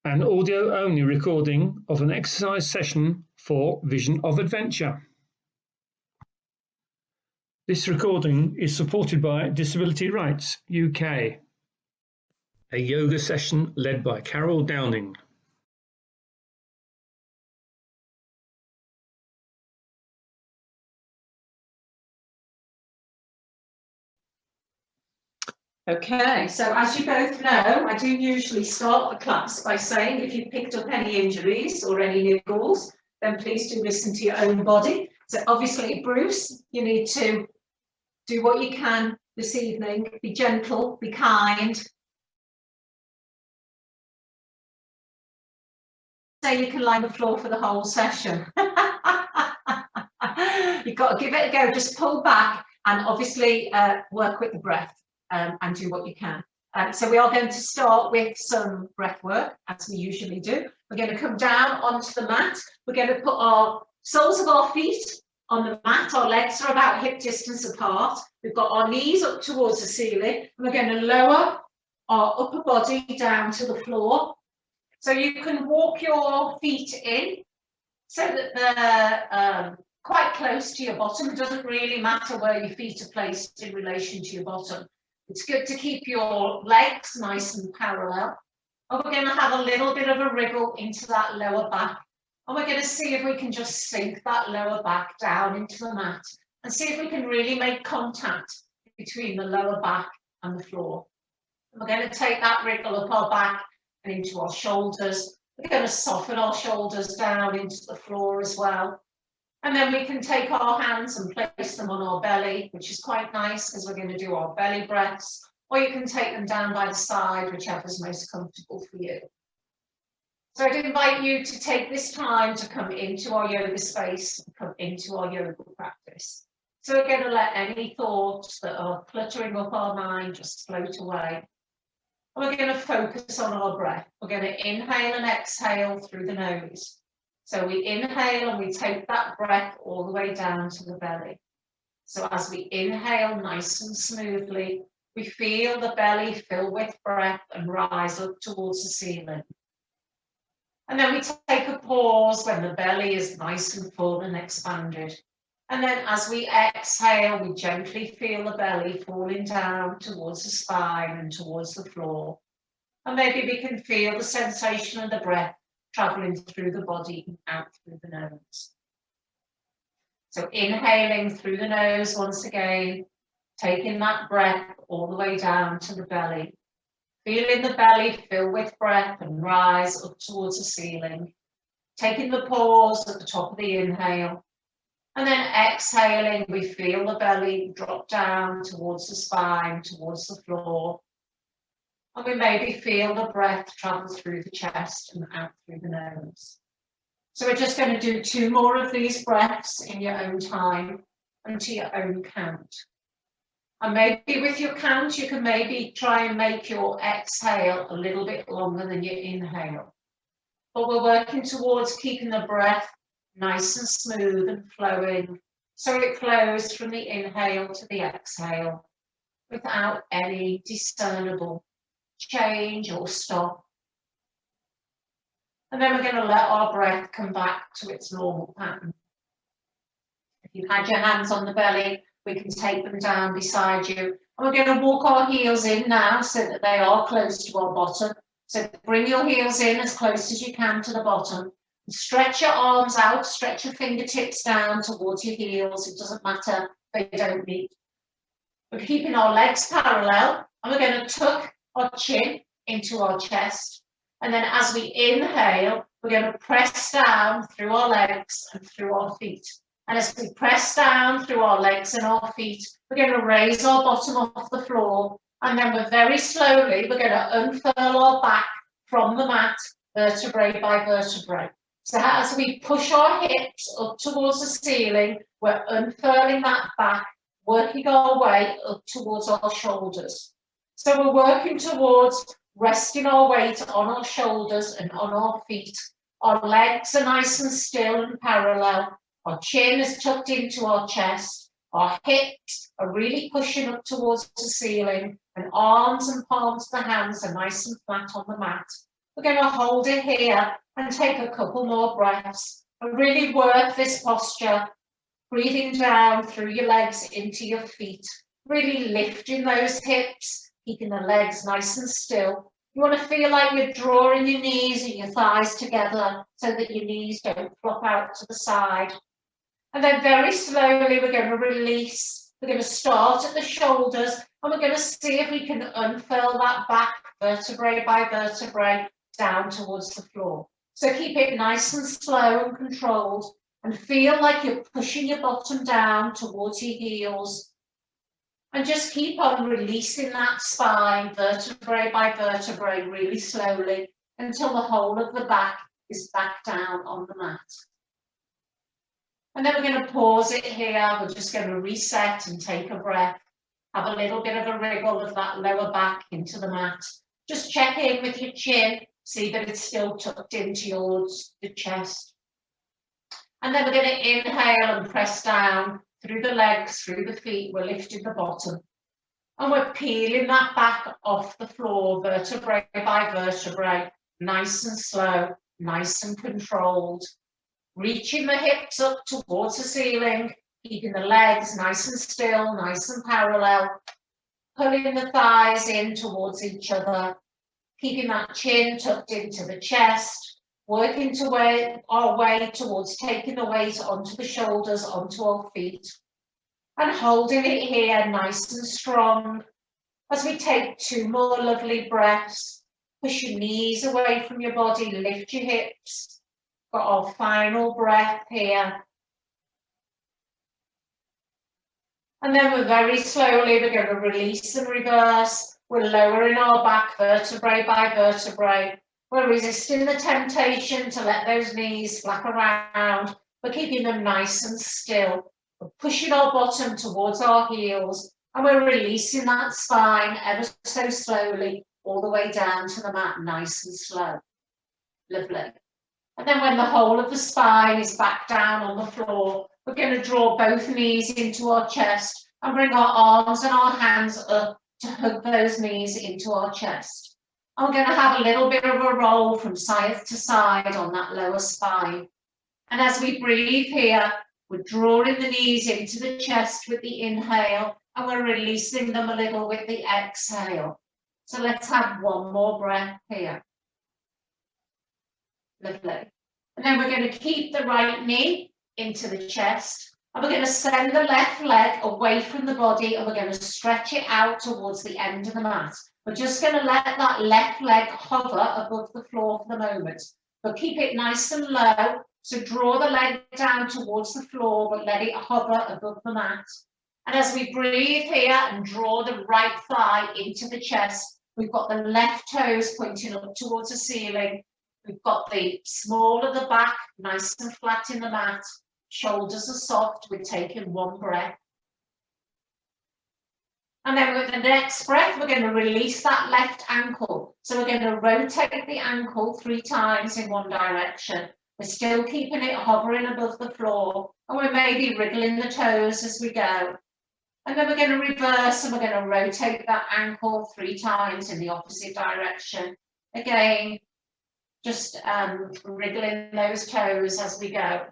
an audio-only recording of an exercise session for Vision of Adventure. This recording is supported by Disability Rights UK, a yoga session led by Carol Downing. Okay, so as you both know, I do usually start the class by saying if you've picked up any injuries or any niggles, then please do listen to your own body. So obviously, Bruce, you need to do what you can this evening. Be gentle, be kind. Say you can lie on the floor for the whole session. You've got to give it a go, just pull back and obviously work with the breath. And do what you can. So we are going to start with some breath work, as we usually do. We're going to come down onto the mat. We're going to put our soles of our feet on the mat. Our legs are about hip distance apart. We've got our knees up towards the ceiling. And we're going to lower our upper body down to the floor. So you can walk your feet in so that they're quite close to your bottom. It doesn't really matter where your feet are placed in relation to your bottom. It's good to keep your legs nice and parallel. And we're going to have a little bit of a wriggle into that lower back. And we're going to see if we can just sink that lower back down into the mat and see if we can really make contact between the lower back and the floor. And we're going to take that wriggle up our back and into our shoulders. We're going to soften our shoulders down into the floor as well. And then we can take our hands and place them on our belly, which is quite nice because we're going to do our belly breaths, or you can take them down by the side, whichever is most comfortable for you. So I'd invite you to take this time to come into our yoga space, come into our yoga practice. So we're going to let any thoughts that are cluttering up our mind just float away. And we're going to focus on our breath. We're going to inhale and exhale through the nose. So we inhale and we take that breath all the way down to the belly. So as we inhale nice and smoothly, we feel the belly fill with breath and rise up towards the ceiling. And then we take a pause when the belly is nice and full and expanded. And then as we exhale, we gently feel the belly falling down towards the spine and towards the floor. And maybe we can feel the sensation of the breath traveling through the body and out through the nose. So inhaling through the nose once again, taking that breath all the way down to the belly. Feeling the belly fill with breath and rise up towards the ceiling. Taking the pause at the top of the inhale. And then exhaling, we feel the belly drop down towards the spine, towards the floor. And we maybe feel the breath travel through the chest and out through the nose. So we're just going to do 2 more of these breaths in your own time and to your own count. And maybe with your count, you can maybe try and make your exhale a little bit longer than your inhale. But we're working towards keeping the breath nice and smooth and flowing, so it flows from the inhale to the exhale without any discernible change or stop. And then we're going to let our breath come back to its normal pattern. If you've had your hands on the belly, we can take them down beside you. And we're going to walk our heels in now so that they are close to our bottom. So bring your heels in as close as you can to the bottom. Stretch your arms out, stretch your fingertips down towards your heels. It doesn't matter, they don't meet. We're keeping our legs parallel, and we're going to tuck our chin into our chest. And then as we inhale, we're going to press down through our legs and through our feet. And as we press down through our legs and our feet, we're going to raise our bottom off the floor. And then we're very slowly, we're going to unfurl our back from the mat, vertebrae by vertebrae. So as we push our hips up towards the ceiling, we're unfurling that back, working our way up towards our shoulders. So we're working towards resting our weight on our shoulders and on our feet. Our legs are nice and still and parallel. Our chin is tucked into our chest. Our hips are really pushing up towards the ceiling, and arms and palms of the hands are nice and flat on the mat. We're going to hold it here and take a couple more breaths and really work this posture, breathing down through your legs into your feet, really lifting those hips, keeping the legs nice and still. You want to feel like you're drawing your knees and your thighs together so that your knees don't flop out to the side. And then very slowly we're going to release. We're going to start at the shoulders and we're going to see if we can unfurl that back vertebrae by vertebrae down towards the floor. So keep it nice and slow and controlled and feel like you're pushing your bottom down towards your heels. And just keep on releasing that spine vertebrae by vertebrae really slowly until the whole of the back is back down on the mat. And then we're going to pause it here. We're just going to reset and take a breath. Have a little bit of a wriggle of that lower back into the mat. Just check in with your chin. See that it's still tucked in towards the chest. And then we're going to inhale and press down through the legs, through the feet. We're lifting the bottom. And we're peeling that back off the floor, vertebrae by vertebrae, nice and slow, nice and controlled. Reaching the hips up towards the ceiling, keeping the legs nice and still, nice and parallel. Pulling the thighs in towards each other. Keeping that chin tucked into the chest. Working our way towards taking the weight onto the shoulders, onto our feet. And holding it here nice and strong. As we take 2 more lovely breaths. Push your knees away from your body, lift your hips. Got our final breath here. And then we're very slowly, we're going to release and reverse. We're lowering our back vertebrae by vertebrae. We're resisting the temptation to let those knees flap around. We're keeping them nice and still. We're pushing our bottom towards our heels and we're releasing that spine ever so slowly all the way down to the mat, nice and slow. Lovely. And then when the whole of the spine is back down on the floor, we're going to draw both knees into our chest and bring our arms and our hands up to hug those knees into our chest. And we're going to have a little bit of a roll from side to side on that lower spine. And as we breathe here, we're drawing the knees into the chest with the inhale and we're releasing them a little with the exhale. So let's have 1 more breath here. Lovely. And then we're going to keep the right knee into the chest and we're going to send the left leg away from the body and we're going to stretch it out towards the end of the mat. We're just going to let that left leg hover above the floor for the moment. But keep it nice and low. So draw the leg down towards the floor, but let it hover above the mat. And as we breathe here and draw the right thigh into the chest, we've got the left toes pointing up towards the ceiling. We've got the small of the back, nice and flat in the mat. Shoulders are soft. We're taking 1 breath. And then with the next breath, we're going to release that left ankle. So we're going to rotate the ankle 3 times in 1 direction. We're still keeping it hovering above the floor. And we're maybe wriggling the toes as we go. And then we're going to reverse and we're going to rotate that ankle 3 times in the opposite direction. Again, just wriggling those toes as we go.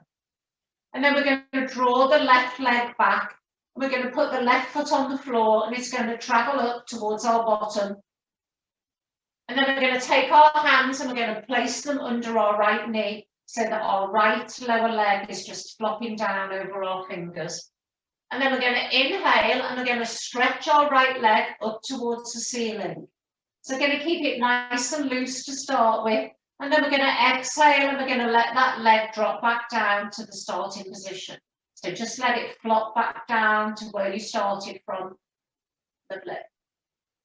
And then we're going to draw the left leg back. We're going to put the left foot on the floor and it's going to travel up towards our bottom. And then we're going to take our hands and we're going to place them under our right knee so that our right lower leg is just flopping down over our fingers. And then we're going to inhale and we're going to stretch our right leg up towards the ceiling. So we're going to keep it nice and loose to start with. And then we're going to exhale and we're going to let that leg drop back down to the starting position. So just let it flop back down to where you started from. Lovely.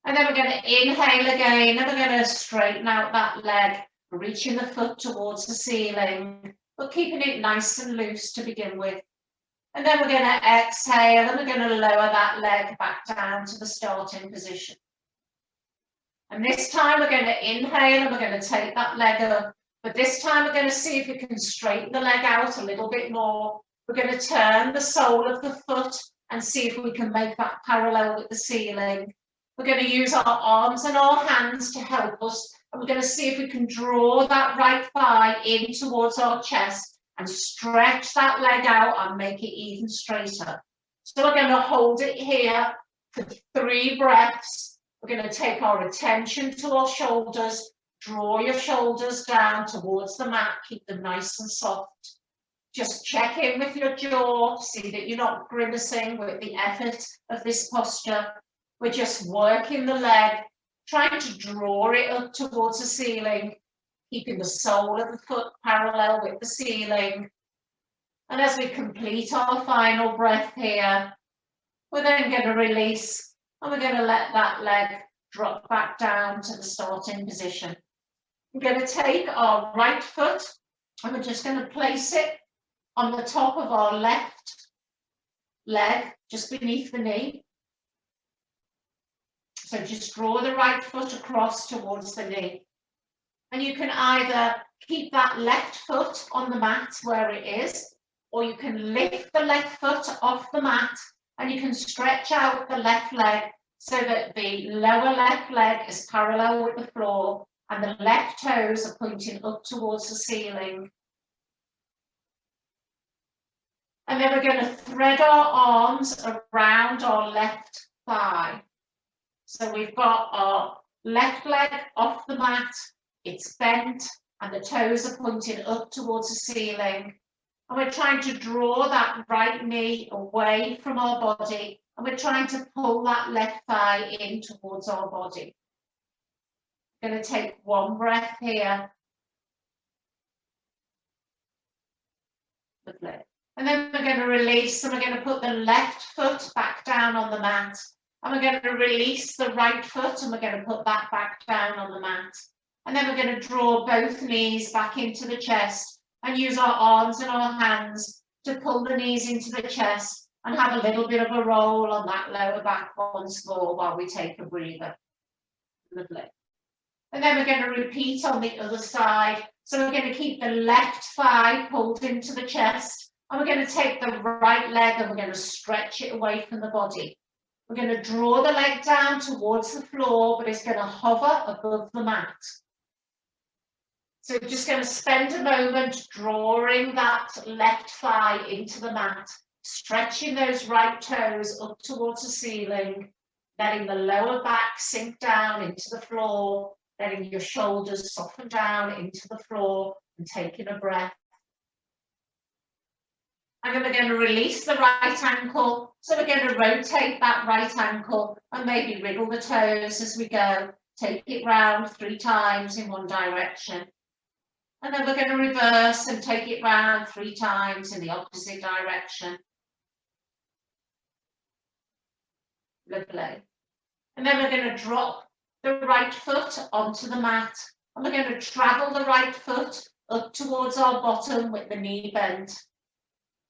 And then we're going to inhale again and we're going to straighten out that leg, reaching the foot towards the ceiling, but keeping it nice and loose to begin with. And then we're going to exhale and we're going to lower that leg back down to the starting position. And this time we're going to inhale and we're going to take that leg up. But this time we're going to see if we can straighten the leg out a little bit more. We're going to turn the sole of the foot and see if we can make that parallel with the ceiling. We're going to use our arms and our hands to help us And we're going to see if we can draw that right thigh in towards our chest and stretch that leg out and make it even straighter. So we're going to hold it here for 3 breaths. We're going to take our attention to our shoulders. Draw your shoulders down towards the mat. Keep them nice and soft. Just check in with your jaw. See that you're not grimacing with the effort of this posture. We're just working the leg, trying to draw it up towards the ceiling, keeping the sole of the foot parallel with the ceiling. And as we complete our final breath here, we're then going to release, and we're going to let that leg drop back down to the starting position. We're going to take our right foot and we're just going to place it on the top of our left leg, just beneath the knee. So just draw the right foot across towards the knee. And you can either keep that left foot on the mat where it is, or you can lift the left foot off the mat and you can stretch out the left leg so that the lower left leg is parallel with the floor and the left toes are pointing up towards the ceiling. And then we're going to thread our arms around our left thigh. So we've got our left leg off the mat, it's bent, and the toes are pointing up towards the ceiling. And we're trying to draw that right knee away from our body, and we're trying to pull that left thigh in towards our body. We're going to take 1 breath here. Lovely. And then we're going to release, and we're going to put the left foot back down on the mat. And we're going to release the right foot, and we're going to put that back down on the mat. And then we're going to draw both knees back into the chest and use our arms and our hands to pull the knees into the chest and have a little bit of a roll on that lower back once more while we take a breather. Lovely. And then we're going to repeat on the other side. So we're going to keep the left thigh pulled into the chest, and we're going to take the right leg and we're going to stretch it away from the body. We're going to draw the leg down towards the floor, but it's going to hover above the mat. So we're just going to spend a moment drawing that left thigh into the mat, stretching those right toes up towards the ceiling, letting the lower back sink down into the floor, letting your shoulders soften down into the floor, and taking a breath. And then we're going to release the right ankle. So we're going to rotate that right ankle and maybe wriggle the toes as we go. Take it round 3 times in one direction. And then we're going to reverse and take it round 3 times in the opposite direction. Lovely. And then we're going to drop the right foot onto the mat. And we're going to travel the right foot up towards our bottom with the knee bent.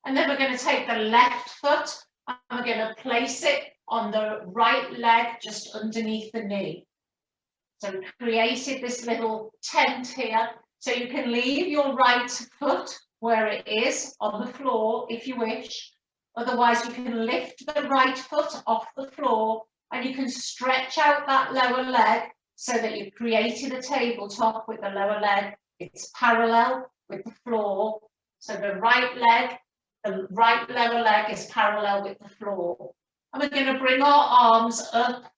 And then we're going to take the left foot and we're going to place it on the right leg just underneath the knee. So we've created this little tent here. So you can leave your right foot where it is on the floor if you wish. Otherwise, you can lift the right foot off the floor and you can stretch out that lower leg so that you've created a tabletop with the lower leg. It's parallel with the floor. So the right lower leg is parallel with the floor. And we're going to bring our arms up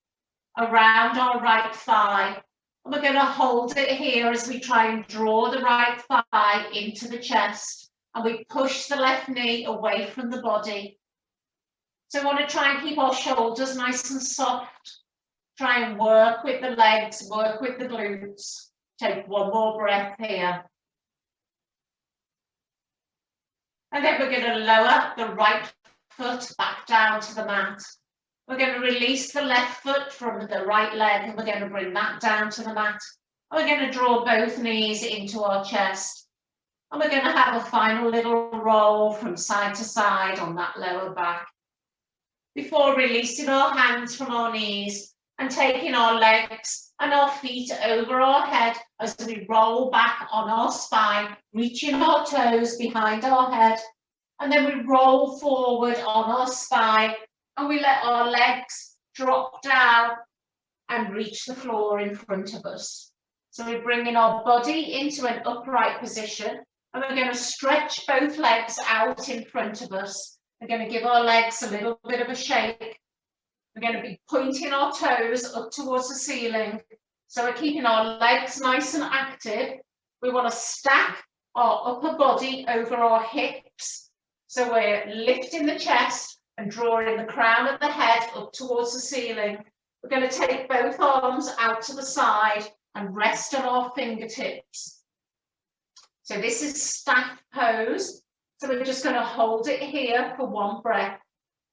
around our right thigh. And we're going to hold it here as we try and draw the right thigh into the chest. And we push the left knee away from the body. So we want to try and keep our shoulders nice and soft. Try and work with the legs, work with the glutes. Take 1 more breath here. And then we're going to lower the right foot back down to the mat. We're going to release the left foot from the right leg and we're going to bring that down to the mat. And we're going to draw both knees into our chest. And we're going to have a final little roll from side to side on that lower back. Before releasing our hands from our knees and taking our legs and our feet over our head as we roll back on our spine, reaching our toes behind our head. And then we roll forward on our spine and we let our legs drop down and reach the floor in front of us. So we're bringing our body into an upright position, and we're going to stretch both legs out in front of us. We're going to give our legs a little bit of a shake. We're going to be pointing our toes up towards the ceiling. So we're keeping our legs nice and active. We want to stack our upper body over our hips. So we're lifting the chest and drawing the crown of the head up towards the ceiling. We're going to take both arms out to the side and rest on our fingertips. So this is staff pose. So we're just going to hold it here for one breath,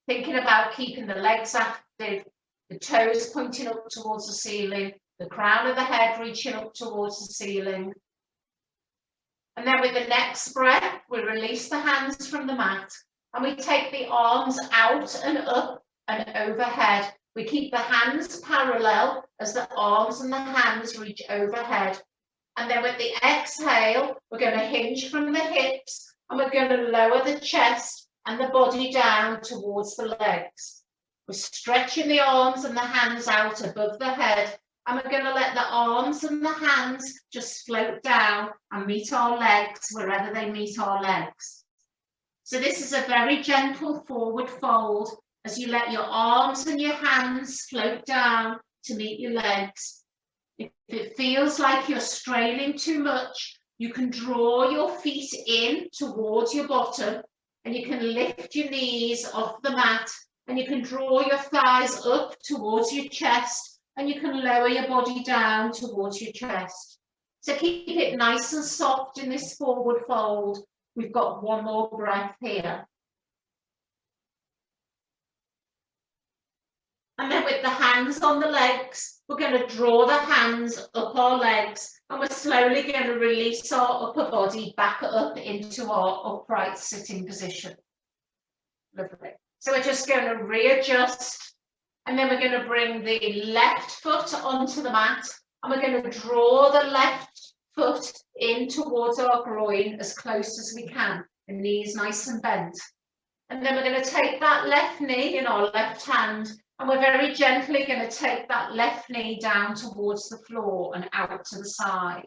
thinking about keeping the legs active, the toes pointing up towards the ceiling, the crown of the head reaching up towards the ceiling. And then with the next breath, we release the hands from the mat and we take the arms out and up and overhead. We keep the hands parallel as the arms and the hands reach overhead. And then with the exhale, we're going to hinge from the hips and we're going to lower the chest and the body down towards the legs. We're stretching the arms and the hands out above the head, and we're going to let the arms and the hands just float down and meet our legs wherever they meet our legs. So this is a very gentle forward fold as you let your arms and your hands float down to meet your legs. If it feels like you're straining too much, you can draw your feet in towards your bottom, and you can lift your knees off the mat, and you can draw your thighs up towards your chest, and you can lower your body down towards your chest. So keep it nice and soft in this forward fold. We've got one more breath here. And then with the hands on the legs, we're going to draw the hands up our legs, and we're slowly going to release our upper body back up into our upright sitting position. Lovely. So we're just going to readjust, and then we're going to bring the left foot onto the mat, and we're going to draw the left foot in towards our groin as close as we can, the knees nice and bent. And then we're going to take that left knee in our left hand, and we're very gently going to take that left knee down towards the floor and out to the side.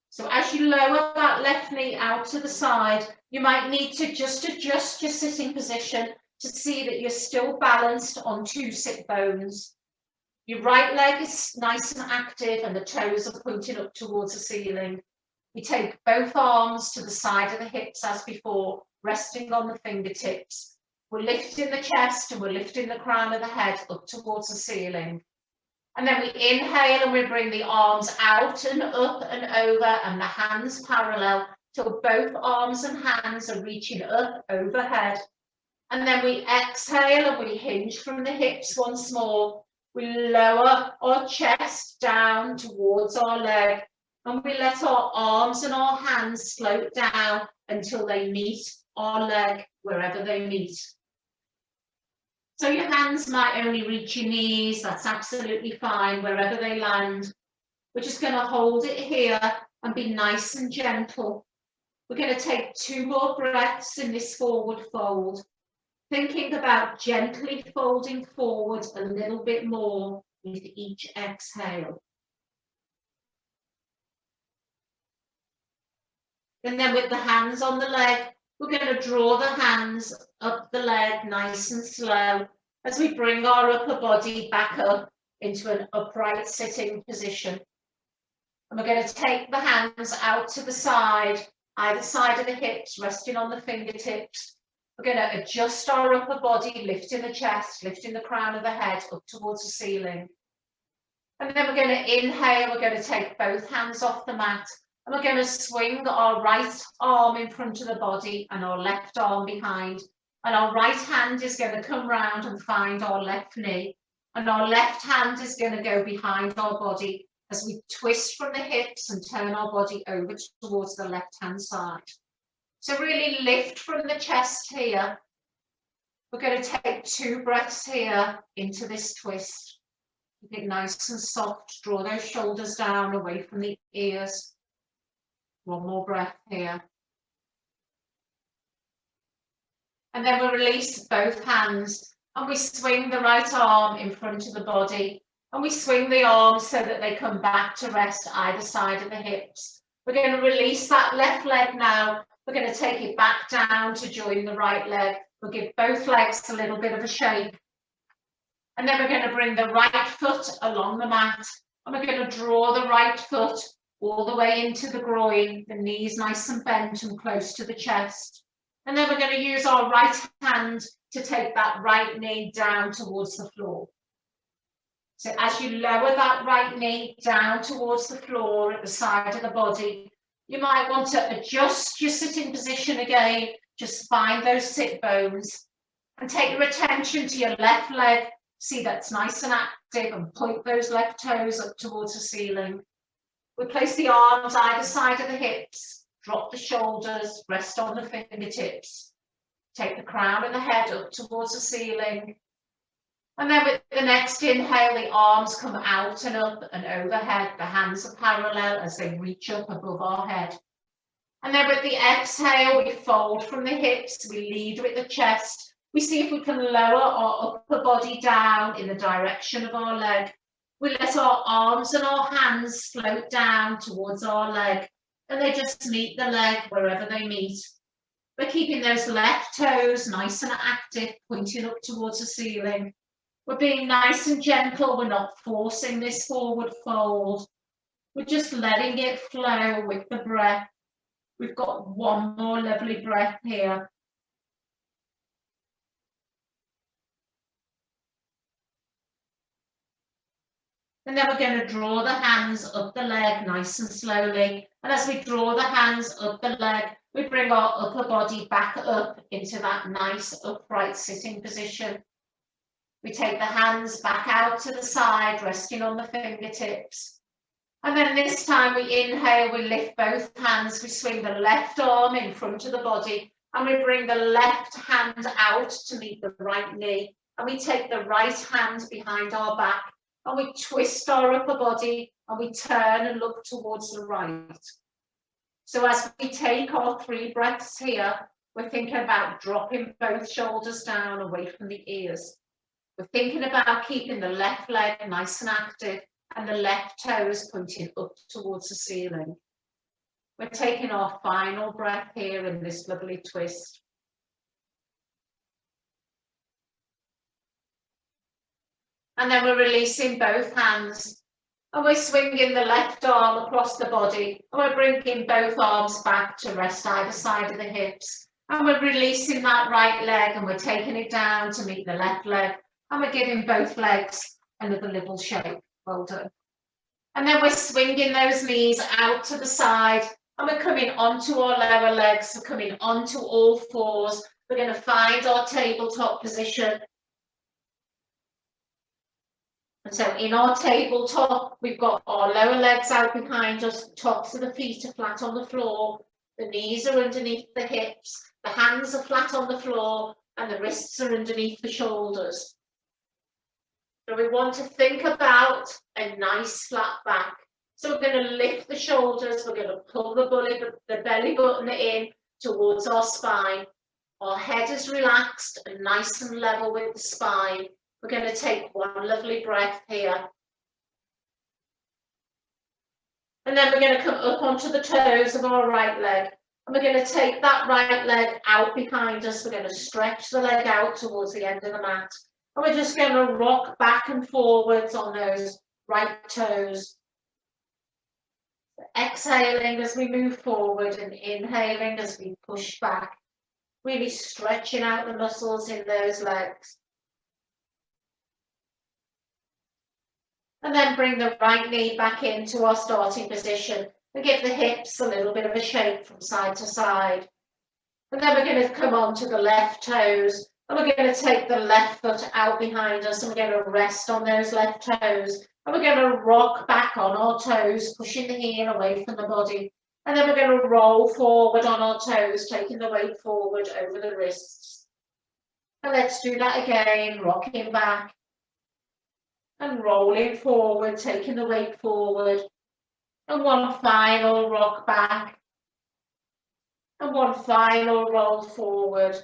So as you lower that left knee out to the side, you might need to just adjust your sitting position to see that you're still balanced on two sit bones. Your right leg is nice and active and the toes are pointing up towards the ceiling. We take both arms to the side of the hips as before, resting on the fingertips. We're lifting the chest and we're lifting the crown of the head up towards the ceiling. And then we inhale and we bring the arms out and up and over and the hands parallel till both arms and hands are reaching up overhead. And then we exhale and we hinge from the hips once more. We lower our chest down towards our leg and we let our arms and our hands float down until they meet our leg wherever they meet. So your hands might only reach your knees, that's absolutely fine, wherever they land. We're just going to hold it here and be nice and gentle. We're going to take 2 more breaths in this forward fold, thinking about gently folding forward a little bit more with each exhale. And then with the hands on the leg, we're going to draw the hands up the leg nice and slow as we bring our upper body back up into an upright sitting position. And we're going to take the hands out to the side, either side of the hips, resting on the fingertips. We're going to adjust our upper body, lifting the chest, lifting the crown of the head up towards the ceiling. And then we're going to inhale, we're going to take both hands off the mat. And we're going to swing our right arm in front of the body and our left arm behind. And our right hand is going to come round and find our left knee. And our left hand is going to go behind our body as we twist from the hips and turn our body over towards the left-hand side. So really lift from the chest here. We're going to take 2 breaths here into this twist. Keep it nice and soft. Draw those shoulders down away from the ears. 1 more breath here. And then we'll release both hands and we swing the right arm in front of the body And we swing the arms so that they come back to rest either side of the hips. We're going to release that left leg now. We're going to take it back down to join the right leg. We'll give both legs a little bit of a shake. And then we're going to bring the right foot along the mat. And we're going to draw the right foot all the way into the groin, the knees nice and bent and close to the chest. And then we're going to use our right hand to take that right knee down towards the floor. So as you lower that right knee down towards the floor at the side of the body, you might want to adjust your sitting position again. Just find those sit bones and take your attention to your left leg. See that's nice and active, and point those left toes up towards the ceiling. We place the arms either side of the hips, drop the shoulders, rest on the fingertips. Take the crown of the head up towards the ceiling. And then with the next inhale, the arms come out and up and overhead. The hands are parallel as they reach up above our head. And then with the exhale, we fold from the hips, we lead with the chest. We see if we can lower our upper body down in the direction of our leg. We let our arms and our hands float down towards our leg, and they just meet the leg wherever they meet. We're keeping those left toes nice and active, pointing up towards the ceiling. We're being nice and gentle. We're not forcing this forward fold. We're just letting it flow with the breath. We've got one more lovely breath here. And then we're going to draw the hands up the leg nice and slowly. And as we draw the hands up the leg, we bring our upper body back up into that nice upright sitting position. We take the hands back out to the side, resting on the fingertips. And then this time we inhale, we lift both hands, we swing the left arm in front of the body, and we bring the left hand out to meet the right knee. And we take the right hand behind our back, and we twist our upper body, and we turn and look towards the right. So as we take our 3 breaths here, we're thinking about dropping both shoulders down away from the ears. We're thinking about keeping the left leg nice and active and the left toes pointing up towards the ceiling. We're taking our final breath here in this lovely twist. And then we're releasing both hands, and we're swinging the left arm across the body, and we're bringing both arms back to rest either side of the hips. And we're releasing that right leg, and we're taking it down to meet the left leg. And we're giving both legs another little shake. Well done. And then we're swinging those knees out to the side, and we're coming onto our lower legs. We're coming onto all fours. We're going to find our tabletop position. And so in our tabletop, we've got our lower legs out behind us, the tops of the feet are flat on the floor, the knees are underneath the hips, the hands are flat on the floor, and the wrists are underneath the shoulders. So we want to think about a nice flat back. So we're going to lift the shoulders, we're going to pull the belly button in towards our spine. Our head is relaxed and nice and level with the spine. We're going to take one lovely breath here. And then we're going to come up onto the toes of our right leg. And we're going to take that right leg out behind us. We're going to stretch the leg out towards the end of the mat. And we're just going to rock back and forwards on those right toes. Exhaling as we move forward and inhaling as we push back. Really stretching out the muscles in those legs. And then bring the right knee back into our starting position and give the hips a little bit of a shake from side to side. And then we're going to come on to the left toes. And we're going to take the left foot out behind us, and we're going to rest on those left toes. And we're going to rock back on our toes, pushing the heel away from the body. And then we're going to roll forward on our toes, taking the weight forward over the wrists. And let's do that again, rocking back and rolling forward, taking the weight forward. And one final rock back. And one final roll forward.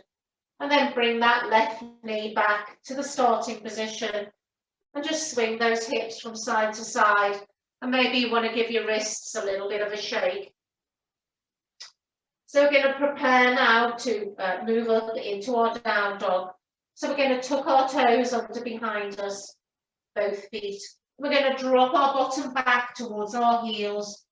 And then bring that left knee back to the starting position. And just swing those hips from side to side. And maybe you want to give your wrists a little bit of a shake. So we're going to prepare now to move up into our down dog. So we're going to tuck our toes under behind us, both feet. We're going to drop our bottom back towards our heels.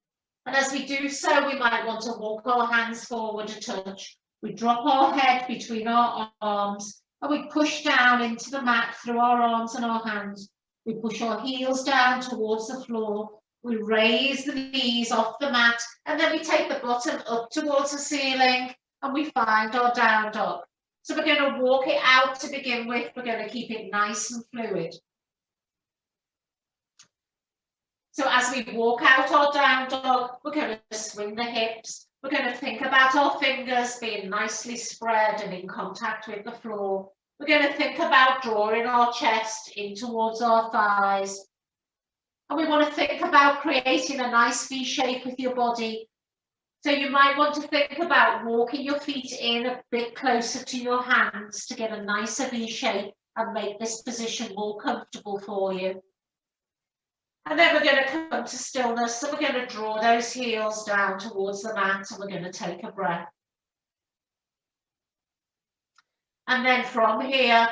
And as we do so, we might want to walk our hands forward a touch. We drop our head between our arms and we push down into the mat through our arms and our hands. We push our heels down towards the floor. We raise the knees off the mat and then we take the bottom up towards the ceiling and we find our down dog. So we're going to walk it out to begin with. We're going to keep it nice and fluid. So as we walk out our down dog, we're going to swing the hips. We're going to think about our fingers being nicely spread and in contact with the floor. We're going to think about drawing our chest in towards our thighs. And we want to think about creating a nice V shape with your body. So you might want to think about walking your feet in a bit closer to your hands to get a nicer V shape and make this position more comfortable for you. And then we're going to come to stillness. So we're going to draw those heels down towards the mat and we're going to take a breath. And then from here,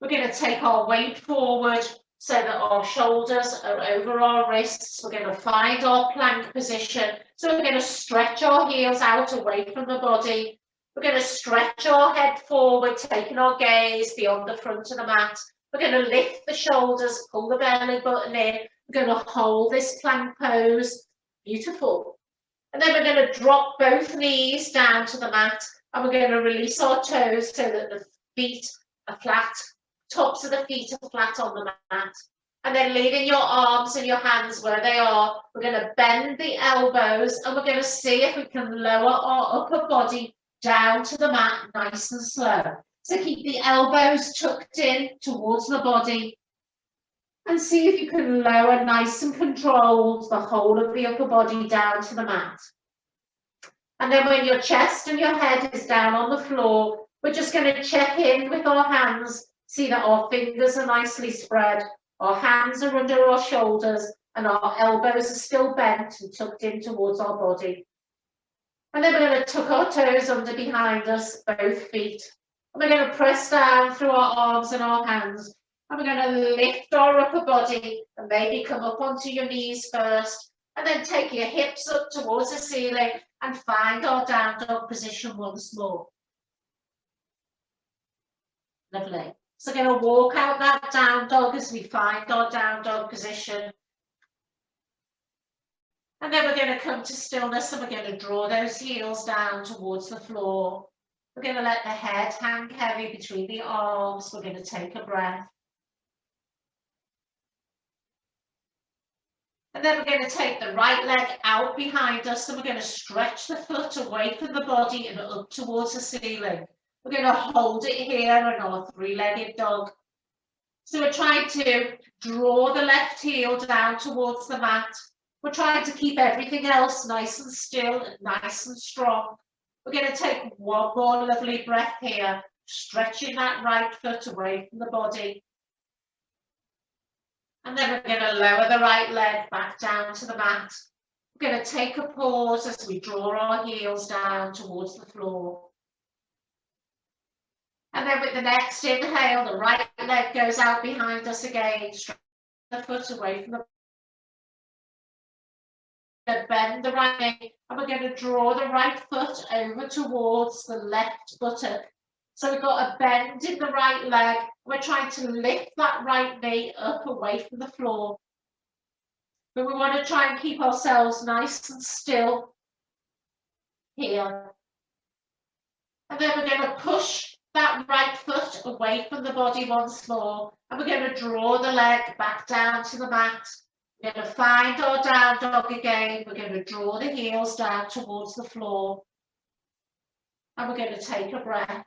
we're going to take our weight forward so that our shoulders are over our wrists. We're going to find our plank position. So we're going to stretch our heels out away from the body. We're going to stretch our head forward, taking our gaze beyond the front of the mat. We're going to lift the shoulders, pull the belly button in. We're going to hold this plank pose. Beautiful. And then we're going to drop both knees down to the mat and we're going to release our toes so that the feet are flat. Tops of the feet are flat on the mat. And then leaving your arms and your hands where they are, we're going to bend the elbows and we're going to see if we can lower our upper body down to the mat nice and slow. So keep the elbows tucked in towards the body and see if you can lower nice and controlled the whole of the upper body down to the mat. And then when your chest and your head is down on the floor, we're just going to check in with our hands, see that our fingers are nicely spread, our hands are under our shoulders and our elbows are still bent and tucked in towards our body. And then we're going to tuck our toes under behind us, both feet. And we're going to press down through our arms and our hands. And we're going to lift our upper body and maybe come up onto your knees first. And then take your hips up towards the ceiling and find our down dog position once more. Lovely. So we're going to walk out that down dog as we find our down dog position. And then we're going to come to stillness and we're going to draw those heels down towards the floor. We're going to let the head hang heavy between the arms. We're going to take a breath. And then we're going to take the right leg out behind us and we're going to stretch the foot away from the body and up towards the ceiling. We're going to hold it here in our three-legged dog. So we're trying to draw the left heel down towards the mat. We're trying to keep everything else nice and still and nice and strong. We're going to take one more lovely breath here, stretching that right foot away from the body. And then we're going to lower the right leg back down to the mat. We're going to take a pause as we draw our heels down towards the floor. And then with the next inhale, the right leg goes out behind us again, stretch the foot away from the body. Bend the right knee, and we're going to draw the right foot over towards the left buttock. So we've got a bend in the right leg. We're trying to lift that right knee up away from the floor. But we want to try and keep ourselves nice and still here. And then we're going to push that right foot away from the body once more. And we're going to draw the leg back down to the mat. We're going to find our down dog again. We're going to draw the heels down towards the floor. And we're going to take a breath.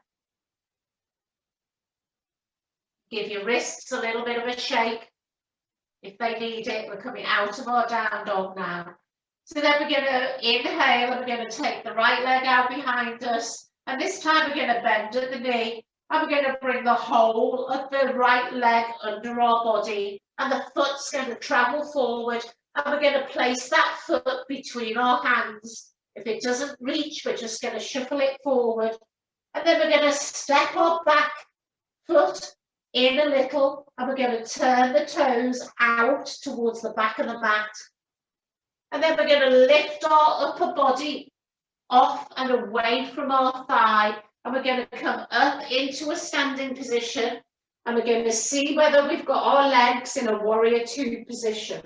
Give your wrists a little bit of a shake. If they need it, we're coming out of our down dog now. So then we're going to inhale and we're going to take the right leg out behind us. And this time we're going to bend at the knee And we're going to bring the whole of the right leg under our body, and the foot's going to travel forward, and we're going to place that foot between our hands. If it doesn't reach, we're just going to shuffle it forward, and then we're going to step our back foot in a little, and we're going to turn the toes out towards the back of the mat. And then we're going to lift our upper body off and away from our thigh, and we're going to come up into a standing position, and we're going to see whether we've got our legs in a warrior two position.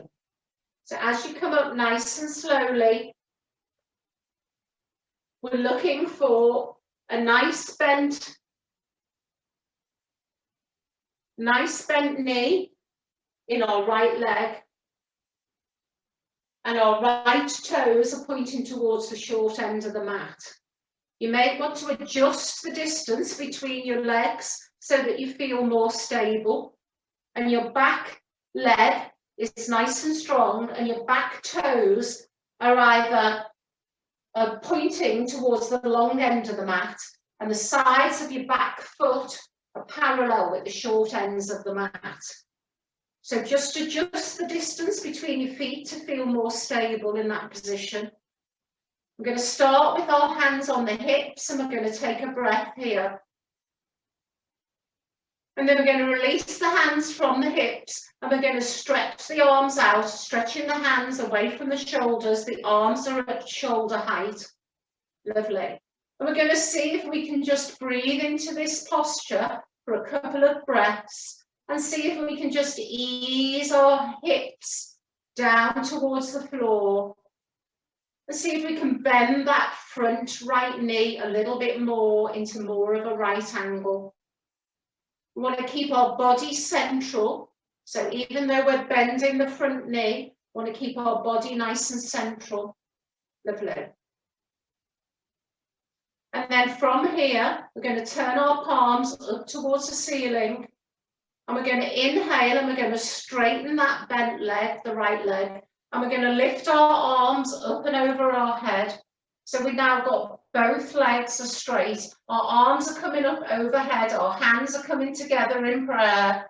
So as you come up nice and slowly, we're looking for a nice bent knee in our right leg, and our right toes are pointing towards the short end of the mat. You may want to adjust the distance between your legs so that you feel more stable, and your back leg is nice and strong, and your back toes are either pointing towards the long end of the mat, and the sides of your back foot are parallel with the short ends of the mat. So just adjust the distance between your feet to feel more stable in that position. We're going to start with our hands on the hips, and we're going to take a breath here. And then we're going to release the hands from the hips, and we're going to stretch the arms out, stretching the hands away from the shoulders. The arms are at shoulder height. Lovely. And we're going to see if we can just breathe into this posture for a couple of breaths, and see if we can just ease our hips down towards the floor. And see if we can bend that front right knee a little bit more into more of a right angle. We want to keep our body central. So even though we're bending the front knee, we want to keep our body nice and central. Lovely. And then from here, we're going to turn our palms up towards the ceiling. And we're going to inhale, and we're going to straighten that bent leg, the right leg. And we're going to lift our arms up and over our head. So we've now got both legs are straight. Our arms are coming up overhead. Our hands are coming together in prayer.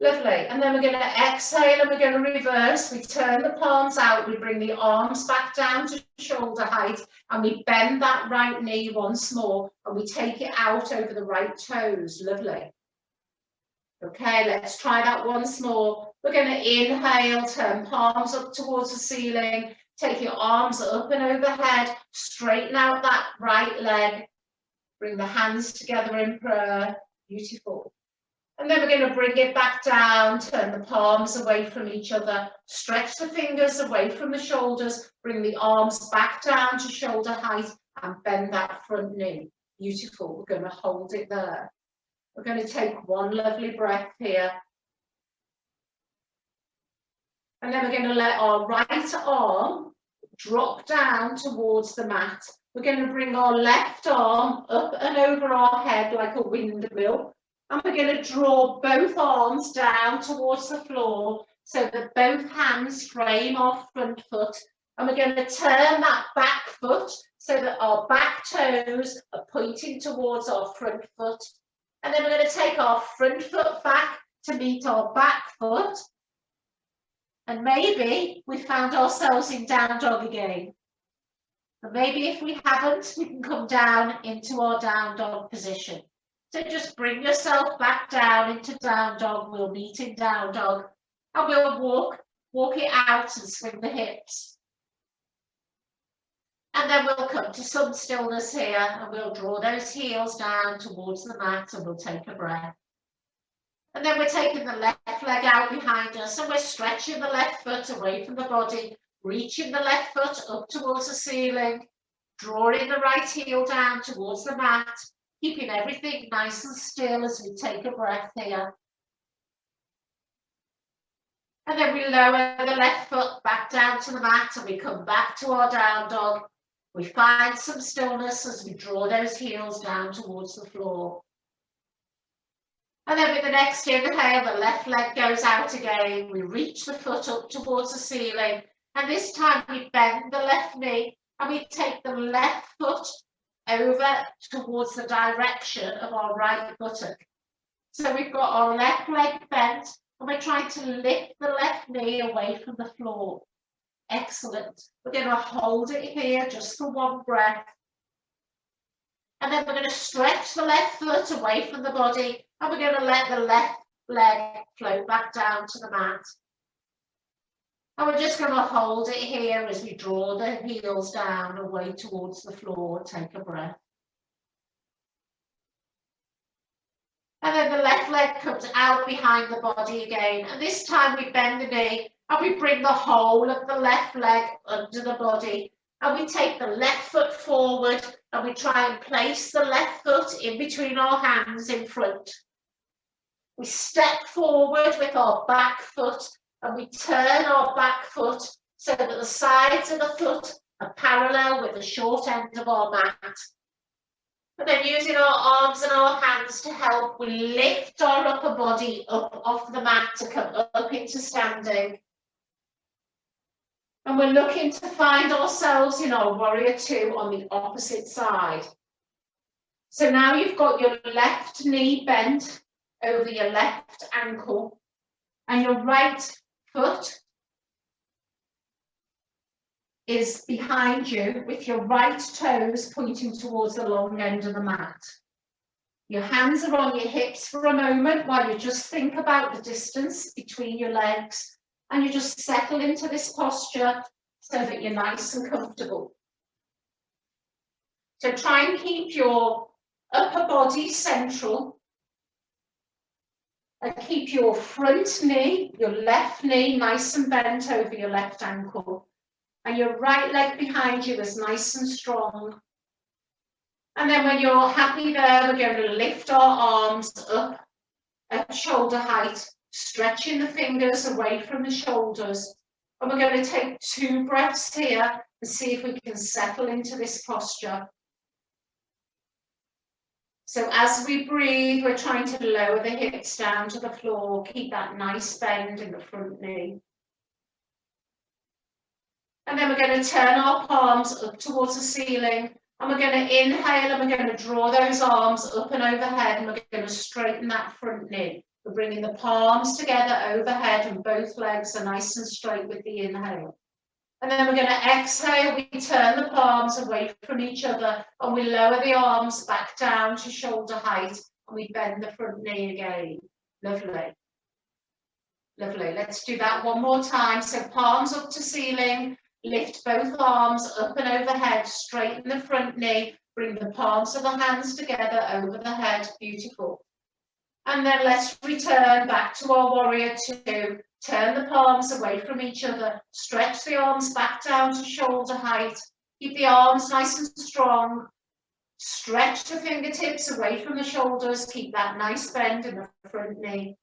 Lovely. And then we're going to exhale, and we're going to reverse. We turn the palms out. We bring the arms back down to shoulder height, and we bend that right knee once more, and we take it out over the right toes. Lovely. Okay, let's try that once more. We're going to inhale, turn palms up towards the ceiling, take your arms up and overhead, straighten out that right leg, bring the hands together in prayer. Beautiful. And then we're going to bring it back down, turn the palms away from each other, stretch the fingers away from the shoulders, bring the arms back down to shoulder height, and bend that front knee. Beautiful. We're going to hold it there. We're going to take one lovely breath here. And then we're going to let our right arm drop down towards the mat. We're going to bring our left arm up and over our head like a windmill. And we're going to draw both arms down towards the floor so that both hands frame our front foot. And we're going to turn that back foot so that our back toes are pointing towards our front foot. And then we're going to take our front foot back to meet our back foot. And maybe we found ourselves in down dog again. And maybe if we haven't, we can come down into our down dog position. So just bring yourself back down into down dog. We'll meet in down dog. And we'll walk it out and swing the hips. And then we'll come to some stillness here, and we'll draw those heels down towards the mat, and we'll take a breath. And then we're taking the left leg out behind us, and we're stretching the left foot away from the body, reaching the left foot up towards the ceiling, drawing the right heel down towards the mat, keeping everything nice and still as we take a breath here. And then we lower the left foot back down to the mat, and we come back to our down dog. We find some stillness as we draw those heels down towards the floor. And then with the next inhale, the left leg goes out again. We reach the foot up towards the ceiling. And this time we bend the left knee, and we take the left foot over towards the direction of our right buttock. So we've got our left leg bent and we're trying to lift the left knee away from the floor. Excellent. We're going to hold it here just for one breath. And then we're going to stretch the left foot away from the body and we're going to let the left leg float back down to the mat. And we're just going to hold it here as we draw the heels down away towards the floor. Take a breath. And then the left leg comes out behind the body again. And this time we bend the knee and we bring the whole of the left leg under the body. And we take the left foot forward and we try and place the left foot in between our hands in front. We step forward with our back foot and we turn our back foot so that the sides of the foot are parallel with the short end of our mat. And then using our arms and our hands to help, we lift our upper body up off the mat to come up into standing. And we're looking to find ourselves in our warrior two on the opposite side. So now you've got your left knee bent over your left ankle and your right foot is behind you with your right toes pointing towards the long end of the mat. Your hands are on your hips for a moment while you just think about the distance between your legs and you just settle into this posture so that you're nice and comfortable. So try and keep your upper body central and keep your front knee, your left knee nice and bent over your left ankle. And your right leg behind you is nice and strong. And then when you're happy there, we're going to lift our arms up at shoulder height, stretching the fingers away from the shoulders. And we're going to take 2 breaths here and see if we can settle into this posture. So as we breathe, we're trying to lower the hips down to the floor, keep that nice bend in the front knee. And then we're going to turn our palms up towards the ceiling and we're going to inhale and we're going to draw those arms up and overhead and we're going to straighten that front knee. We're bringing the palms together overhead and both legs are nice and straight with the inhale. And then we're going to exhale, we turn the palms away from each other and we lower the arms back down to shoulder height and we bend the front knee again. Lovely. Lovely. Let's do that one more time. So palms up to ceiling. Lift both arms up and overhead, straighten the front knee, bring the palms of the hands together over the head, beautiful. And then let's return back to our warrior two, turn the palms away from each other, stretch the arms back down to shoulder height, keep the arms nice and strong, stretch the fingertips away from the shoulders, keep that nice bend in the front knee.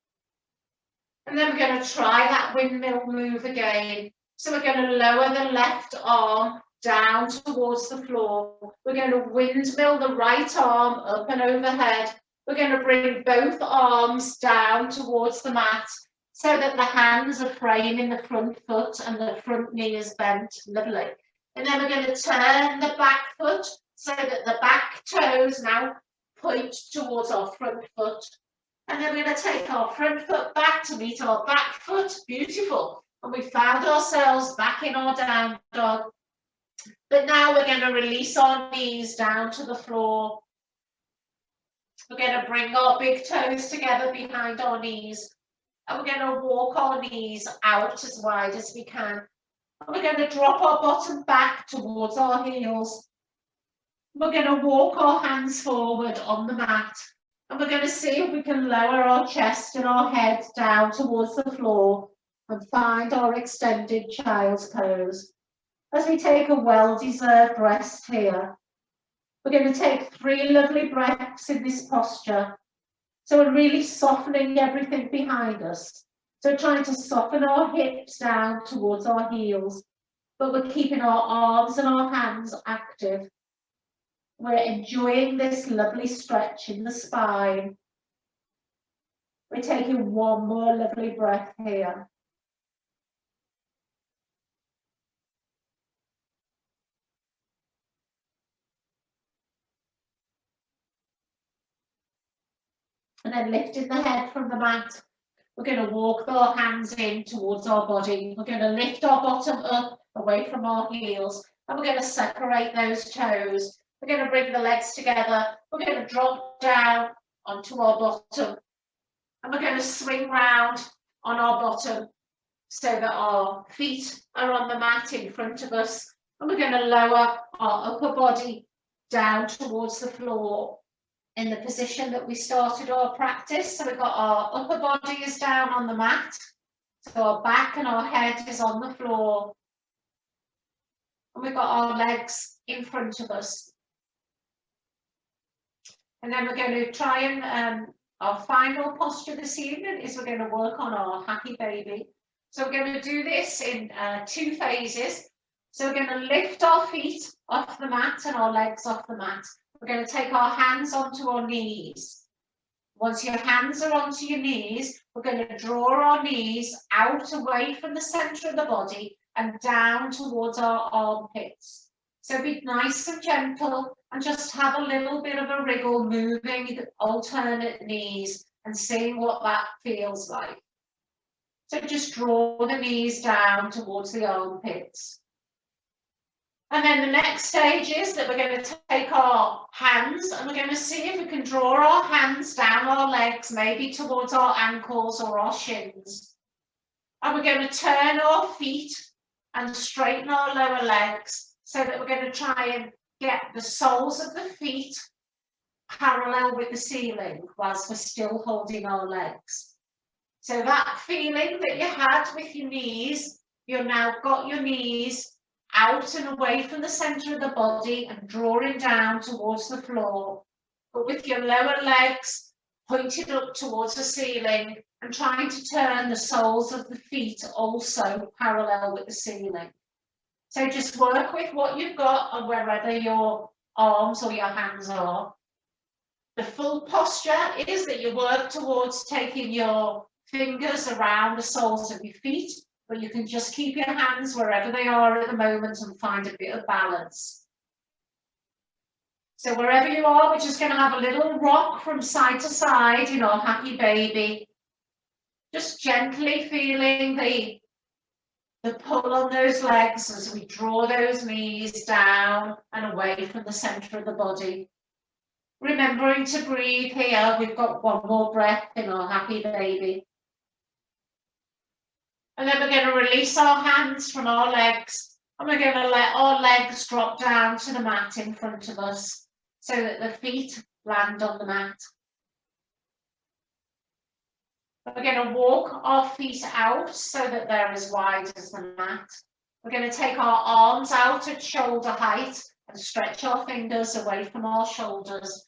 And then we're going to try that windmill move again. So we're going to lower the left arm down towards the floor. We're going to windmill the right arm up and overhead. We're going to bring both arms down towards the mat so that the hands are framing the front foot and the front knee is bent. Lovely. And then we're going to turn the back foot so that the back toes now point towards our front foot. And then we're going to take our front foot back to meet our back foot. Beautiful. And we found ourselves back in our down dog. But now we're going to release our knees down to the floor. We're going to bring our big toes together behind our knees. And we're going to walk our knees out as wide as we can. And we're going to drop our bottom back towards our heels. We're going to walk our hands forward on the mat. And we're going to see if we can lower our chest and our head down towards the floor and find our extended child's pose. As we take a well-deserved rest here, we're going to take 3 lovely breaths in this posture. So we're really softening everything behind us. So trying to soften our hips down towards our heels, but we're keeping our arms and our hands active. We're enjoying this lovely stretch in the spine. We're taking one more lovely breath here. And then lifting the head from the mat. We're going to walk our hands in towards our body. We're going to lift our bottom up away from our heels. And we're going to separate those toes. We're going to bring the legs together. We're going to drop down onto our bottom. And we're going to swing round on our bottom so that our feet are on the mat in front of us. And we're going to lower our upper body down towards the floor in the position that we started our practice. So we've got our upper body is down on the mat. So our back and our head is on the floor. And we've got our legs in front of us. And then we're going to try and, our final posture this evening is we're going to work on our happy baby. So we're going to do this in 2 phases. So we're going to lift our feet off the mat and our legs off the mat. We're going to take our hands onto our knees. Once your hands are onto your knees, we're going to draw our knees out away from the center of the body and down towards our armpits. So be nice and gentle and just have a little bit of a wriggle, moving the alternate knees and seeing what that feels like. So just draw the knees down towards the armpits. And then the next stage is that we're going to take our hands and we're going to see if we can draw our hands down our legs, maybe towards our ankles or our shins. And we're going to turn our feet and straighten our lower legs so that we're going to try and get the soles of the feet parallel with the ceiling whilst we're still holding our legs. So that feeling that you had with your knees, you've now got your knees out and away from the center of the body and drawing down towards the floor, but with your lower legs pointed up towards the ceiling and trying to turn the soles of the feet also parallel with the ceiling. So just work with what you've got and wherever your arms or your hands are. The full posture is that you work towards taking your fingers around the soles of your feet, but you can just keep your hands wherever they are at the moment and find a bit of balance. So wherever you are, we're just going to have a little rock from side to side in our happy baby. Just gently feeling the pull on those legs as we draw those knees down and away from the center of the body. Remembering to breathe here, we've got one more breath in our happy baby. And then we're going to release our hands from our legs and we're going to let our legs drop down to the mat in front of us so that the feet land on the mat. We're going to walk our feet out so that they're as wide as the mat. We're going to take our arms out at shoulder height and stretch our fingers away from our shoulders.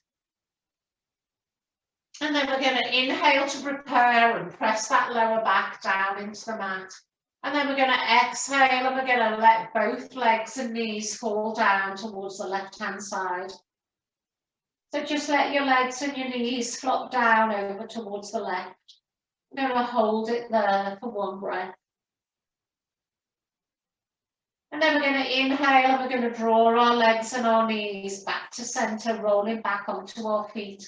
And then we're going to inhale to prepare and press that lower back down into the mat. And then we're going to exhale and we're going to let both legs and knees fall down towards the left-hand side. So just let your legs and your knees flop down over towards the left. We're going to hold it there for one breath. And then we're going to inhale and we're going to draw our legs and our knees back to center, rolling back onto our feet.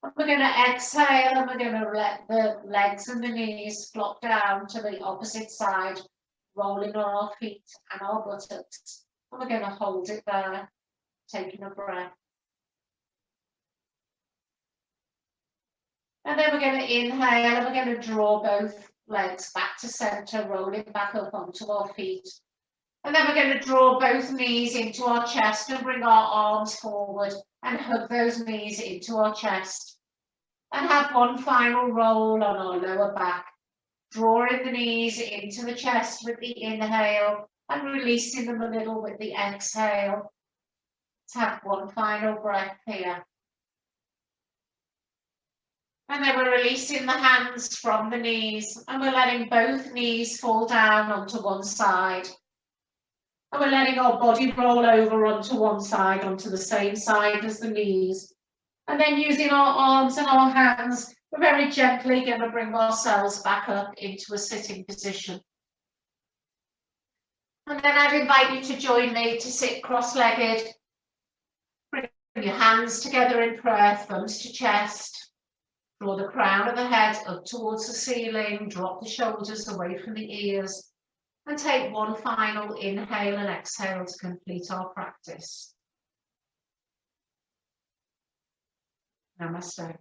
And we're going to exhale and we're going to let the legs and the knees flop down to the opposite side, rolling on our feet and our buttocks. And we're going to hold it there, taking a breath. And then we're going to inhale and we're going to draw both legs back to center, rolling back up onto our feet. And then we're going to draw both knees into our chest and bring our arms forward and hug those knees into our chest. And have one final roll on our lower back, drawing the knees into the chest with the inhale and releasing them a little with the exhale. Let's have one final breath here. And then we're releasing the hands from the knees and we're letting both knees fall down onto one side. And we're letting our body roll over onto one side, onto the same side as the knees. And then using our arms and our hands, we're very gently going to bring ourselves back up into a sitting position. And then I'd invite you to join me to sit cross-legged. Bring your hands together in prayer, thumbs to chest. Draw the crown of the head up towards the ceiling, drop the shoulders away from the ears, and take one final inhale and exhale to complete our practice. Namaste.